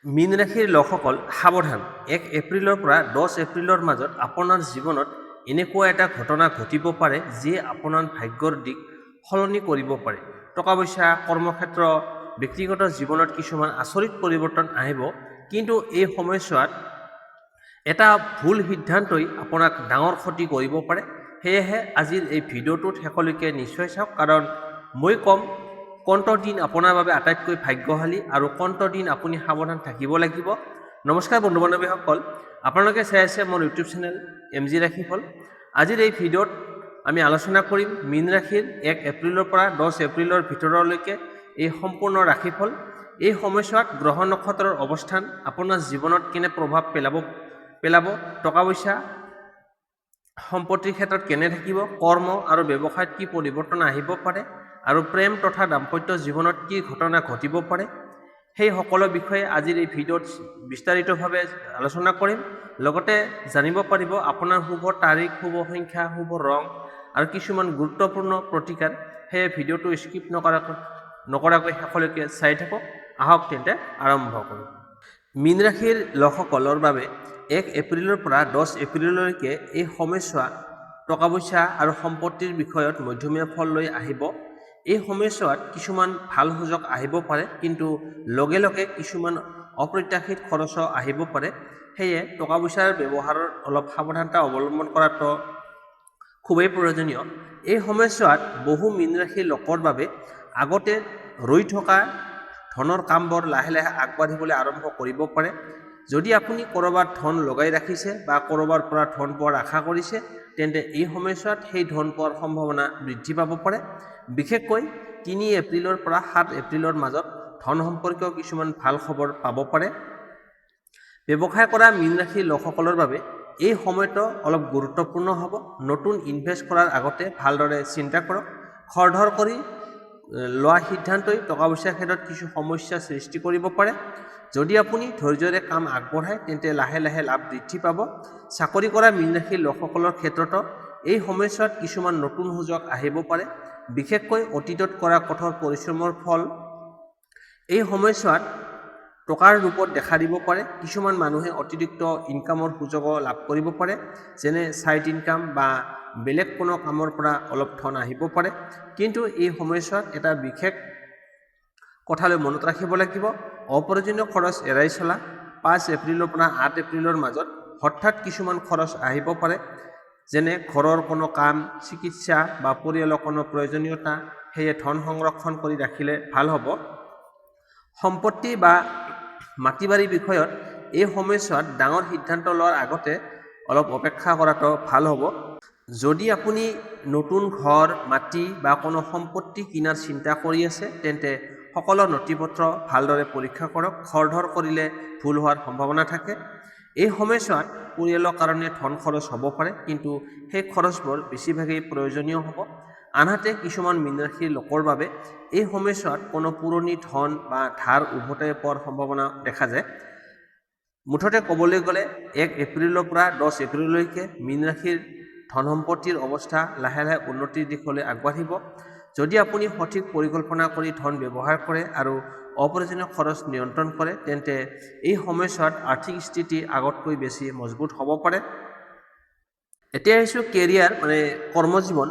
মীন ৰাশিৰ লোকসকল সাৱধান। 1 এপ্ৰিলৰ পৰা 10 এপ্ৰিলৰ মাজত আপোনাৰ জীৱনত এনেকুৱা এটা ঘটনা ঘটিব পাৰে যিয়ে আপোনাৰ ভাগ্যৰ দিশ সলনি কৰিব পাৰে। টকা পইচা, কৰ্মক্ষেত্ৰ, ব্যক্তিগত জীৱনত কিছুমান আচৰিত পৰিৱৰ্তন আহিব, কিন্তু এই সময়ছোৱাত এটা ভুল সিদ্ধান্তই আপোনাক ডাঙৰ ক্ষতি কৰিব পাৰে। সেয়েহে আজিৰ এই ভিডিঅ'টোত শেষলৈকে নিশ্চয় চাওক, কাৰণ মই ক'ম কোনটো দিন আপোনাৰ বাবে আটাইতকৈ ভাগ্যশালী আৰু কোনটো দিন আপুনি সাৱধান থাকিব লাগিব। নমস্কাৰ বন্ধু বান্ধৱীসকল, আপোনালোকে চাই আছে মোৰ ইউটিউব চেনেল MG ৰাশিফল। আজিৰ এই ভিডিঅ'ত আমি আলোচনা কৰিম মীন ৰাশিৰ 1 এপ্ৰিলৰ পৰা 10 এপ্ৰিলৰ ভিতৰলৈকে এই সম্পূৰ্ণ ৰাশিফল। এই সময়ছোৱাত গ্ৰহ নক্ষত্ৰৰ অৱস্থান আপোনাৰ জীৱনত কেনে প্ৰভাৱ পেলাব, টকা পইচা সম্পত্তিৰ ক্ষেত্ৰত কেনে থাকিব, কৰ্ম আৰু ব্যৱসায়ত কি পৰিৱৰ্তন আহিব পাৰে, আৰু প্ৰেম তথা দাম্পত্য জীৱনত কি ঘটনা ঘটিব পাৰে, সেই সকলো বিষয়ে আজিৰ এই ভিডিঅ'ত বিস্তাৰিতভাৱে আলোচনা কৰিম। লগতে জানিব পাৰিব আপোনাৰ শুভ তাৰিখ, শুভ সংখ্যা, শুভ ৰং আৰু কিছুমান গুৰুত্বপূৰ্ণ প্ৰতিকাৰ। সেয়ে ভিডিঅ'টো স্কিপ নকৰাকৈ শেষলৈকে চাই থাকক। আহক তেন্তে আৰম্ভ কৰোঁ। মীন ৰাশিৰ লোকসকলৰ বাবে 1 এপ্ৰিলৰ পৰা 10 এপ্ৰিললৈকে এই সময়ছোৱা টকা পইচা আৰু সম্পত্তিৰ বিষয়ত মধ্যমীয়া ফল লৈ আহিব। এই সময়ছোৱাত কিছুমান ভাল সুযোগ আহিব পাৰে, কিন্তু লগে লগে কিছুমান অপ্ৰত্যাশিত খৰচো আহিব পাৰে। সেয়ে টকা পইচাৰ ব্যৱহাৰৰ অলপ সাৱধানতা অৱলম্বন কৰাটো খুবেই প্ৰয়োজনীয়। এই সময়ছোৱাত বহু মীন ৰাশিৰ লোকৰ বাবে আগতে ৰৈ থকা ধনৰ কামবোৰ লাহে লাহে আগবাঢ়িবলৈ আৰম্ভ কৰিব পাৰে। যদি আপুনি ক'ৰবাত ধন লগাই ৰাখিছে বা ক'ৰবাৰ পৰা ধন পোৱাৰ আশা কৰিছে, তেন্তে এই সময়ছোৱাত সেই ধন পোৱাৰ সম্ভাৱনা বৃদ্ধি পাব পাৰে। বিশেষকৈ 3 এপ্ৰিলৰ পৰা 7 এপ্ৰিলৰ মাজত ধন সম্পৰ্কীয় কিছুমান ভাল খবৰ পাব পাৰে। ব্যৱসায় কৰা মীন ৰাশিৰ লোকসকলৰ বাবে এই সময়টো অলপ গুৰুত্বপূৰ্ণ হ'ব। নতুন ইনভেষ্ট কৰাৰ আগতে ভালদৰে চিন্তা কৰক। খৰধৰ কৰি লোৱা সিদ্ধান্তই টকা পইচাৰ ক্ষেত্ৰত কিছু সমস্যাৰ সৃষ্টি কৰিব পাৰে। যদি আপুনি ধৈৰ্যৰে কাম আগবঢ়ায়, তেন্তে লাহে লাহে লাভ বৃদ্ধি পাব। চাকৰি কৰা মীন ৰাশিৰ লোকসকলৰ ক্ষেত্ৰতো এই সময়ছোৱাত কিছুমান নতুন সুযোগ আহিব পাৰে। বিশেষকৈ অতীতত কৰা কঠোৰ পৰিশ্ৰমৰ ফল এই সময়ছোৱাত টকাৰ ৰূপত দেখা দিব পাৰে। কিছুমান মানুহে অতিৰিক্ত ইনকামৰ সুযোগো লাভ কৰিব পাৰে, যেনে ছাইড ইনকাম বা বেলেগ কোনো কামৰ পৰা অলপ ধন আহিব পাৰে। কিন্তু এই সময়ছোৱাত এটা বিশেষ কথালৈ মনত ৰাখিব লাগিব, অপ্ৰয়োজনীয় খৰচ এৰাই চলা। 5 এপ্ৰিলৰ পৰা 8 এপ্ৰিলৰ মাজত হঠাৎ কিছুমান খৰচ আহিব পাৰে, যেনে ঘৰৰ কোনো কাম, চিকিৎসা বা পৰিয়ালৰ কোনো প্ৰয়োজনীয়তা। সেয়ে ধন সংৰক্ষণ কৰি ৰাখিলে ভাল হ'ব। সম্পত্তি বা মাটি বাৰী বিষয়ত এই সময়ছোৱাত ডাঙৰ সিদ্ধান্ত লোৱাৰ আগতে অলপ অপেক্ষা কৰাটো ভাল হ'ব। যদি আপুনি নতুন ঘৰ, মাটি বা কোনো সম্পত্তি কিনাৰ চিন্তা কৰি আছে, তেন্তে সকলো নথিপত্ৰ ভালদৰে পৰীক্ষা কৰক। খৰধৰ কৰিলে ভুল হোৱাৰ সম্ভাৱনা থাকে। এই সময়ছোৱাত পৰিয়ালৰ কাৰণে ধন খৰচ হ'ব পাৰে, কিন্তু সেই খৰচবোৰ বেছিভাগেই প্ৰয়োজনীয় হ'ব। আনহাতে কিছুমান মীন ৰাশিৰ লোকৰ বাবে এই সময়ছোৱাত কোনো পুৰণি ধন বা ধাৰ উভতাই পোৱাৰ সম্ভাৱনা দেখা যায়। মুঠতে ক'বলৈ গ'লে 1 এপ্ৰিলৰ পৰা 10 এপ্ৰিললৈকে মীন ৰাশিৰ ধন সম্পত্তিৰ অৱস্থা লাহে লাহে উন্নতিৰ দিশলৈ আগবাঢ়িব। যদি আপুনি সঠিক পৰিকল্পনা কৰি ধন ব্যৱহাৰ কৰে আৰু অপ্ৰয়োজনীয় খৰচ নিয়ন্ত্ৰণ কৰে, তেন্তে এই সময়ছোৱাত আৰ্থিক স্থিতি আগতকৈ বেছি মজবুত হ'ব পাৰে। এতিয়া আহিছোঁ কেৰিয়াৰ কৰ্মজীৱন।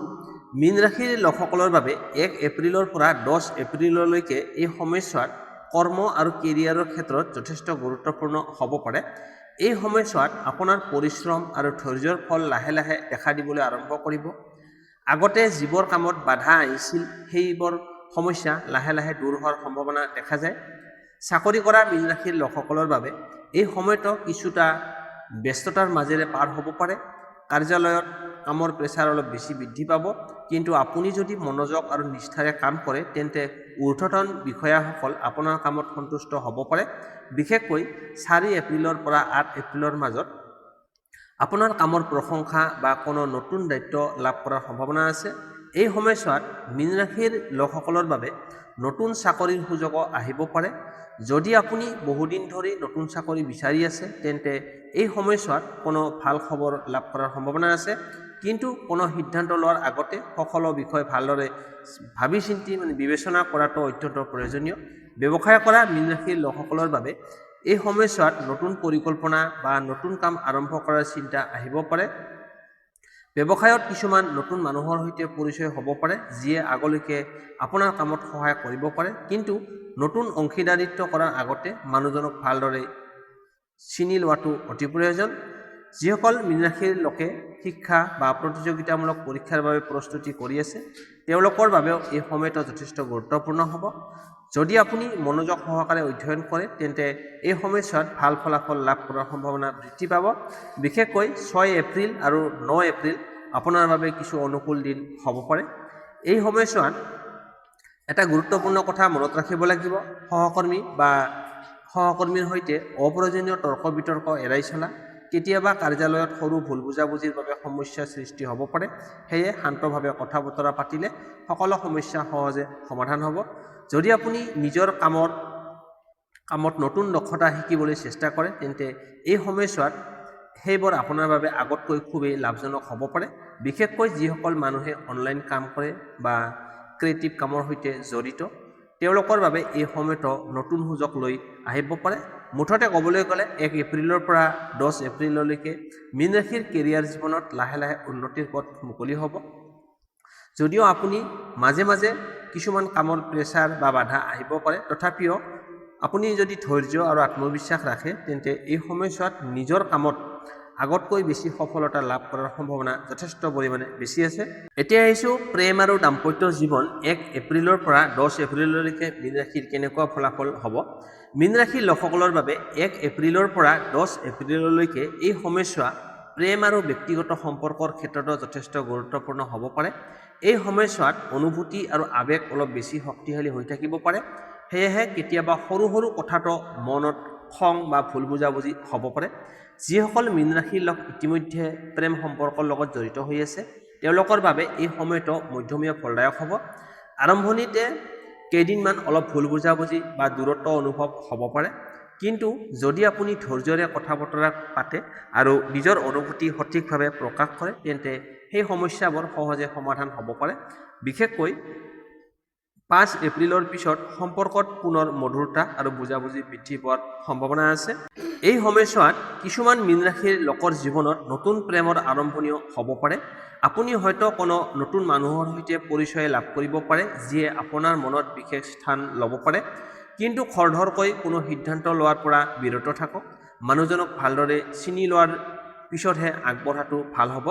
মীন ৰাশিৰ লোকসকলৰ বাবে 1 এপ্ৰিলৰ পৰা 10 এপ্ৰিললৈকে এই সময়ছোৱাত কৰ্ম আৰু কেৰিয়াৰৰ ক্ষেত্ৰত যথেষ্ট গুৰুত্বপূৰ্ণ হ'ব পাৰে। এই সময়ছোৱাত আপোনাৰ পৰিশ্ৰম আৰু ধৈৰ্যৰ ফল লাহে লাহে দেখা দিবলৈ আৰম্ভ কৰিব। আগতে যিবোৰ কামত বাধা আহিছিল, সেইবোৰ সমস্যা লাহে লাহে দূৰ হোৱাৰ সম্ভাৱনা দেখা যায়। চাকৰি কৰা মীন ৰাশিৰ লোকসকলৰ বাবে এই সময়টো কিছুটা ব্যস্ততাৰ মাজেৰে পাৰ হ'ব পাৰে। কাৰ্যালয়ত কামৰ প্ৰেছাৰ অলপ বেছি বৃদ্ধি পাব, কিন্তু আপুনি যদি মনোযোগ আৰু নিষ্ঠাৰে কাম কৰে, তেন্তে ঊৰ্ধ্বতন বিষয়াসকল আপোনাৰ কামত সন্তুষ্ট হ'ব পাৰে। বিশেষকৈ 4 এপ্ৰিলৰ পৰা 8 এপ্ৰিলৰ মাজত আপোনাৰ কামৰ প্ৰশংসা বা কোনো নতুন দায়িত্ব লাভ কৰাৰ সম্ভাৱনা আছে। এই সময়ছোৱাত মীন ৰাশিৰ লোকসকলৰ বাবে নতুন চাকৰিৰ সুযোগো আহিব পাৰে। যদি আপুনি বহুদিন ধৰি নতুন চাকৰি বিচাৰি আছে, তেন্তে এই সময়ছোৱাত কোনো ভাল খবৰ লাভ কৰাৰ সম্ভাৱনা আছে। কিন্তু কোনো সিদ্ধান্ত লোৱাৰ আগতে সকলো বিষয় ভালদৰে ভাবি চিন্তি বিবেচনা কৰাটো অত্যন্ত প্ৰয়োজনীয়। ব্যৱসায় কৰা মীন ৰাশিৰ লোকসকলৰ বাবে এই সময়ছোৱাত নতুন পৰিকল্পনা বা নতুন কাম আৰম্ভ কৰাৰ চিন্তা আহিব পাৰে। ব্যৱসায়ত কিছুমান নতুন মানুহৰ সৈতে পৰিচয় হ'ব পাৰে, যিয়ে আগলৈকে আপোনাৰ কামত সহায় কৰিব পাৰে। কিন্তু নতুন অংশীদাৰিত্ব কৰাৰ আগতে মানুহজনক ভালদৰে চিনি লোৱাটো অতি প্ৰয়োজন। যিসকল মীন ৰাশিৰ লোকে শিক্ষা বা প্ৰতিযোগিতামূলক পৰীক্ষাৰ বাবে প্ৰস্তুতি কৰি আছে, তেওঁলোকৰ বাবেও এই সময়টো যথেষ্ট গুৰুত্বপূৰ্ণ হ'ব। যদি আপুনি মনোযোগ সহকাৰে অধ্যয়ন কৰে, তেন্তে এই সময়ছোৱাত ভাল ফলাফল লাভ কৰাৰ সম্ভাৱনা বৃদ্ধি পাব। বিশেষকৈ 6 এপ্ৰিল আৰু 9 এপ্ৰিল আপোনাৰ বাবে কিছু অনুকূল দিন হ'ব পাৰে। এই সময়ছোৱাত এটা গুৰুত্বপূৰ্ণ কথা মনত ৰাখিব লাগিব, সহকৰ্মীৰ সৈতে অপ্ৰয়োজনীয় তৰ্ক বিতৰ্ক এৰাই চলা। কেতিয়াবা কাৰ্যালয়ত সৰু ভুল বুজাবুজিৰ বাবে সমস্যাৰ সৃষ্টি হ'ব পাৰে। সেয়ে শান্তভাৱে কথা বতৰা পাতিলে সকলো সমস্যা সহজে সমাধান হ'ব। যদি আপুনি নিজৰ কামত নতুন দক্ষতা শিকিবলৈ চেষ্টা কৰে, তেন্তে এই সময়ছোৱাত সেইবোৰ আপোনাৰ বাবে আগতকৈ খুবেই লাভজনক হ'ব পাৰে। বিশেষকৈ যিসকল মানুহে অনলাইন কাম কৰে বা ক্ৰিয়েটিভ কামৰ সৈতে জড়িত, তেওঁলোকৰ বাবে এই সময়টো নতুন সুযোগ লৈ আহিব পাৰে। মুঠতে ক'বলৈ গ'লে 1 এপ্ৰিলৰ পৰা 10 এপ্ৰিললৈকে মীন ৰাশিৰ কেৰিয়াৰ জীৱনত লাহে লাহে উন্নতিৰ পথ মুকলি হ'ব। যদিও আপুনি মাজে মাজে কিছুমান কামৰ প্ৰেছাৰ বা বাধা আহিব পাৰে, তথাপিও আপুনি যদি ধৈৰ্য আৰু আত্মবিশ্বাস ৰাখে, তেন্তে এই সময়ছোৱাত নিজৰ কামত আগতকৈ বেছি সফলতা লাভ কৰাৰ সম্ভাৱনা যথেষ্ট পৰিমাণে বেছি আছে। এতিয়া আহিছোঁ প্ৰেম আৰু দাম্পত্য জীৱন 1 এপ্ৰিলৰ পৰা 10 এপ্ৰিললৈকে মীন ৰাশিৰ কেনেকুৱা ফলাফল হ'ব। মীন ৰাশিৰ লোকসকলৰ বাবে 1 এপ্ৰিলৰ পৰা 10 এপ্ৰিললৈকে এই সময়ছোৱা প্ৰেম আৰু ব্যক্তিগত সম্পৰ্কৰ ক্ষেত্ৰতো যথেষ্ট গুৰুত্বপূৰ্ণ হ'ব পাৰে। এই সময়ছোৱাত অনুভূতি আৰু আৱেগ অলপ বেছি শক্তিশালী হৈ থাকিব পাৰে। সেয়েহে কেতিয়াবা সৰু সৰু কথাটো মনত খং বা ভুল বুজাবুজি হ'ব পাৰে। যিসকল মীন ৰাশিৰ লোক ইতিমধ্যে প্ৰেম সম্পৰ্কৰ লগত জড়িত হৈ আছে, তেওঁলোকৰ বাবে এই সময়টো মধ্যমীয়া ফলদায়ক হ'ব। আৰম্ভণিতে কেইদিনমান অলপ ভুল বুজাবুজি বা দূৰত্ব অনুভৱ হ'ব পাৰে। কিন্তু যদি আপুনি ধৈৰ্যৰে কথা বতৰা পাতে আৰু নিজৰ অনুভূতি সঠিকভাৱে প্ৰকাশ কৰে, তেন্তে সেই সমস্যাবোৰ সহজে সমাধান হ'ব পাৰে। বিশেষকৈ 5 এপ্ৰিলৰ পিছত সম্পৰ্কত পুনৰ মধুৰতা আৰু বুজাবুজি বৃদ্ধি পোৱাৰ সম্ভাৱনা আছে। এই সময়ছোৱাত কিছুমান মীন ৰাশিৰ লোকৰ জীৱনত নতুন প্ৰেমৰ আৰম্ভণিও হ'ব পাৰে। আপুনি হয়তো কোনো নতুন মানুহৰ সৈতে পৰিচয় লাভ কৰিব পাৰে, যিয়ে আপোনাৰ মনত বিশেষ স্থান ল'ব পাৰে। কিন্তু খৰধৰকৈ কোনো সিদ্ধান্ত লোৱাৰ পৰা বিৰত থাকক। মানুহজনক ভালদৰে চিনি লোৱাৰ পিছতহে আগবঢ়াটো ভাল হ'ব।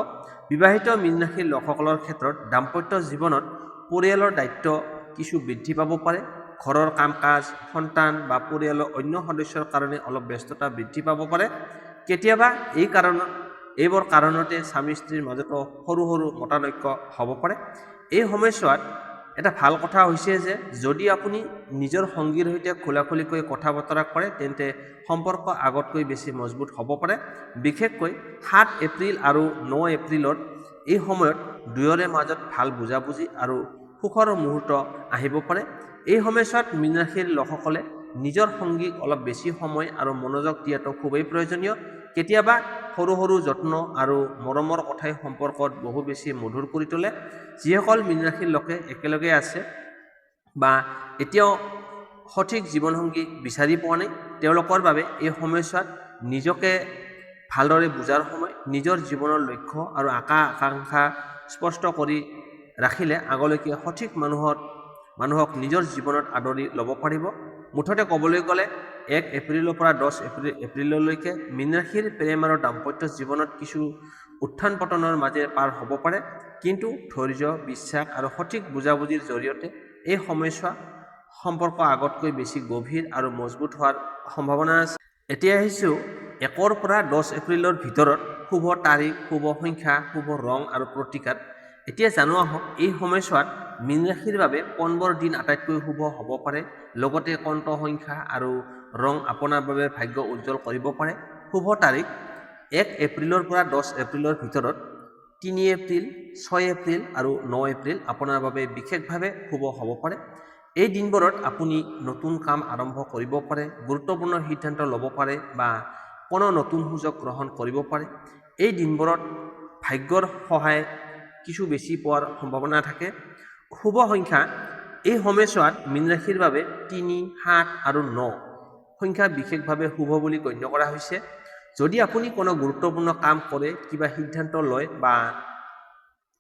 বিবাহিত মীন ৰাশিৰ লোকসকলৰ ক্ষেত্ৰত দাম্পত্য জীৱনত পৰিয়ালৰ দায়িত্ব কিছু বৃদ্ধি পাব পাৰে। ঘৰৰ কাম কাজ, সন্তান বা পৰিয়ালৰ অন্য সদস্যৰ কাৰণে অলপ ব্যস্ততা বৃদ্ধি পাব পাৰে। কেতিয়াবা এইবোৰ কাৰণতে স্বামী স্ত্ৰীৰ মাজতো সৰু সৰু মতানৈক্য হ'ব পাৰে। এই সময়ছোৱাত এটা ভাল কথা হৈছে যে যদি আপুনি নিজৰ সংগীৰ সৈতে খোলাখুলিকৈ কথা বতৰা কৰে, তেন্তে সম্পৰ্ক আগতকৈ বেছি মজবুত হ'ব পাৰে। বিশেষকৈ 7 এপ্ৰিল আৰু 9 এপ্ৰিলৰ এই সময়ত দুয়োৰে মাজত ভাল বুজাবুজি আৰু সুখৰ মুহূৰ্ত আহিব পাৰে। এই সময়ছোৱাত মীন ৰাশিৰ লোকসকলে নিজৰ সংগীক অলপ বেছি সময় আৰু মনোযোগ দিয়াটো খুবেই প্ৰয়োজনীয়। কেতিয়াবা সৰু সৰু যত্ন আৰু মৰমৰ কথাই সম্পৰ্কত বহু বেছি মধুৰ কৰি তোলে। যিসকল মীন ৰাশিৰ লোকে একেলগে আছে বা এতিয়াও সঠিক জীৱনসংগী বিচাৰি পোৱা নাই, তেওঁলোকৰ বাবে এই সময়ছোৱাত নিজকে ভালদৰে বুজাৰ সময়। নিজৰ জীৱনৰ লক্ষ্য আৰু আকাংক্ষা স্পষ্ট কৰি ৰাখিলে আগলৈকে সঠিক মানুহক নিজৰ জীৱনত আদৰি ল'ব পাৰিব। মুঠতে ক'বলৈ গ'লে 1 এপ্ৰিলৰ পৰা 10 এপ্ৰিললৈকে মীন ৰাশিৰ প্ৰেম আৰু দাম্পত্য জীৱনত কিছু উত্থান পতনৰ মাজে পাৰ হ'ব পাৰে। কিন্তু ধৈৰ্য, বিশ্বাস আৰু সঠিক বুজাবুজিৰ জৰিয়তে এই সময়ছোৱা সম্পৰ্ক আগতকৈ বেছি গভীৰ আৰু মজবুত হোৱাৰ সম্ভাৱনা আছে। এতিয়া আহিছোঁ 1 পৰা 10 এপ্ৰিলৰ ভিতৰত শুভ তাৰিখ, শুভ সংখ্যা, শুভ ৰং আৰু প্ৰতিকাৰ। এতিয়া জানো আহক এই সময়ছোৱাত মীন ৰাশিৰ বাবে কোনবোৰ দিন আটাইতকৈ শুভ হ'ব পাৰে, লগতে কোনটো সংখ্যা আৰু ৰং আপোনাৰ বাবে ভাগ্য উজ্জ্বল কৰিব পাৰে। শুভ তাৰিখ 1 এপ্ৰিলৰ পৰা 10 এপ্ৰিলৰ ভিতৰত 3 এপ্ৰিল, 6 এপ্ৰিল আৰু 9 এপ্ৰিল আপোনাৰ বাবে বিশেষভাৱে শুভ হ'ব পাৰে। এই দিনবোৰত আপুনি নতুন কাম আৰম্ভ কৰিব পাৰে, গুৰুত্বপূৰ্ণ সিদ্ধান্ত ল'ব পাৰে বা কোনো নতুন সুযোগ গ্ৰহণ কৰিব পাৰে। এই দিনবোৰত ভাগ্যৰ সহায় কিছু বেছি পোৱাৰ সম্ভাৱনা থাকে। শুভ সংখ্যা এই সময়ছোৱাত মীন ৰাশিৰ বাবে 3, 7 আৰু 9 সংখ্যা বিশেষভাৱে শুভ বুলি গণ্য কৰা হৈছে। যদি আপুনি কোনো গুৰুত্বপূৰ্ণ কাম কৰে, কিবা সিদ্ধান্ত লয় বা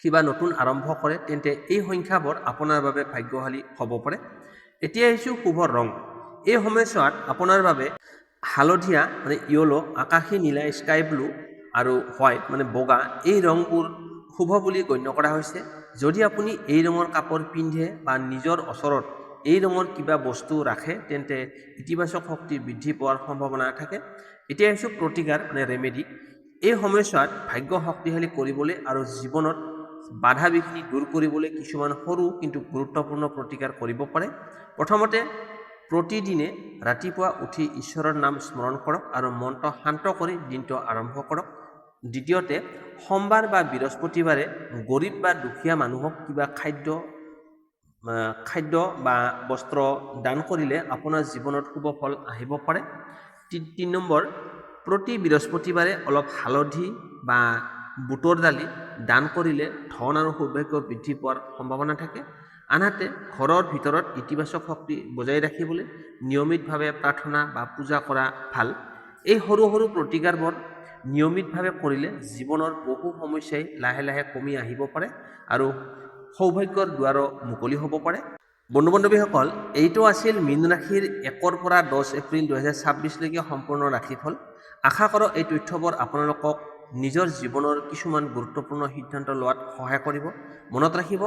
কিবা নতুন আৰম্ভ কৰে, তেন্তে এই সংখ্যাবোৰ আপোনাৰ বাবে ভাগ্যশালী হ'ব পাৰে। এতিয়া আহিছোঁ শুভ ৰং। এই সময়ছোৱাত আপোনাৰ বাবে হালধীয়া মানে য়েলো, আকাশী নীলা স্কাই ব্লু আৰু হোৱাইট মানে বগা এই ৰংবোৰ শুভ বুলি গণ্য কৰা হৈছে। যদি আপুনি এই ৰঙৰ কাপোৰ পিন্ধে বা নিজৰ ওচৰত এই ৰঙৰ কিবা বস্তু ৰাখে, তেন্তে ইতিবাচক শক্তি বৃদ্ধি পোৱাৰ সম্ভাৱনা থাকে। এতিয়া আহিছোঁ প্ৰতিকাৰ মানে ৰেমেডি। এই সময়ছোৱাত ভাগ্য শক্তিশালী কৰিবলৈ আৰু জীৱনত বাধা বিঘিনি দূৰ কৰিবলৈ কিছুমান সৰু কিন্তু গুৰুত্বপূৰ্ণ প্ৰতিকাৰ কৰিব পাৰে। প্ৰথমতে, প্ৰতিদিনে ৰাতিপুৱা উঠি ঈশ্বৰৰ নাম স্মৰণ কৰক আৰু মনটো শান্ত কৰি দিনটো আৰম্ভ কৰক। দ্বিতীয়তে, সোমবাৰ বা বৃহস্পতিবাৰে গৰীব বা দুখীয়া মানুহক কিবা খাদ্য বা বস্ত্ৰ দান কৰিলে আপোনাৰ জীৱনত শুভ ফল আহিব পাৰে। 3 নম্বৰ, প্ৰতি বৃহস্পতিবাৰে অলপ হালধি বা বুটৰ দালি দান কৰিলে ধন আৰু সৌভাগ্য বৃদ্ধি পোৱাৰ সম্ভাৱনা থাকে। আনহাতে ঘৰৰ ভিতৰত ইতিবাচক শক্তি বজাই ৰাখিবলৈ নিয়মিতভাৱে প্ৰাৰ্থনা বা পূজা কৰা ভাল। এই সৰু সৰু প্ৰতিকাৰবোৰ নিয়মিতভাৱে কৰিলে জীৱনৰ বহু সমস্যাই লাহে লাহে কমি আহিব পাৰে আৰু সৌভাগ্যৰ দুৱাৰো মুকলি হ'ব পাৰে। বন্ধু বান্ধৱীসকল, এইটো আছিল মীন ৰাশিৰ 1 পৰা 10 এপ্ৰিল 2026লৈকে সম্পূৰ্ণ ৰাশিফল। আশা কৰোঁ এই তথ্যবোৰ আপোনালোকক নিজৰ জীৱনৰ কিছুমান গুৰুত্বপূৰ্ণ সিদ্ধান্ত লোৱাত সহায় কৰিব। মনত ৰাখিব,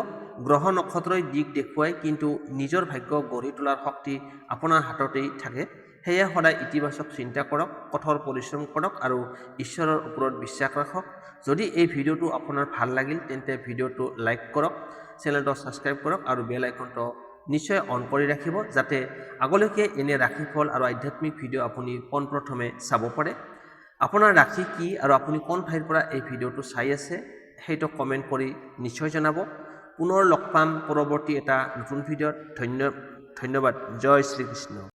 গ্ৰহ নক্ষত্ৰই দিশ দেখুৱায়, কিন্তু নিজৰ ভাগ্য গঢ়ি তোলাৰ শক্তি আপোনাৰ হাততেই থাকে। সেয়ে সদায় ইতিবাচক চিন্তা কৰক, কঠোৰ পৰিশ্ৰম কৰক আৰু ঈশ্বৰৰ ওপৰত বিশ্বাস ৰাখক। যদি এই ভিডিঅ'টো আপোনাৰ ভাল লাগিল, তেন্তে ভিডিঅ'টো লাইক কৰক, চেনেলটো ছাবস্ক্ৰাইব কৰক আৰু বেল আইকনটো নিশ্চয় অন কৰি ৰাখিব, যাতে আগলৈকে এনে ৰাশিফল আৰু আধ্যাত্মিক ভিডিঅ' আপুনি পোনপ্ৰথমে চাব পাৰে। আপোনাৰ ৰাশি কি আৰু আপুনি কোন ঠাইৰ পৰা এই ভিডিঅ'টো চাই আছে সেইটো কমেণ্ট কৰি নিশ্চয় জনাব। পুনৰ লগ পাম পৰৱৰ্তী এটা নতুন ভিডিঅ'ত। ধন্যবাদ। জয় শ্ৰীকৃষ্ণ।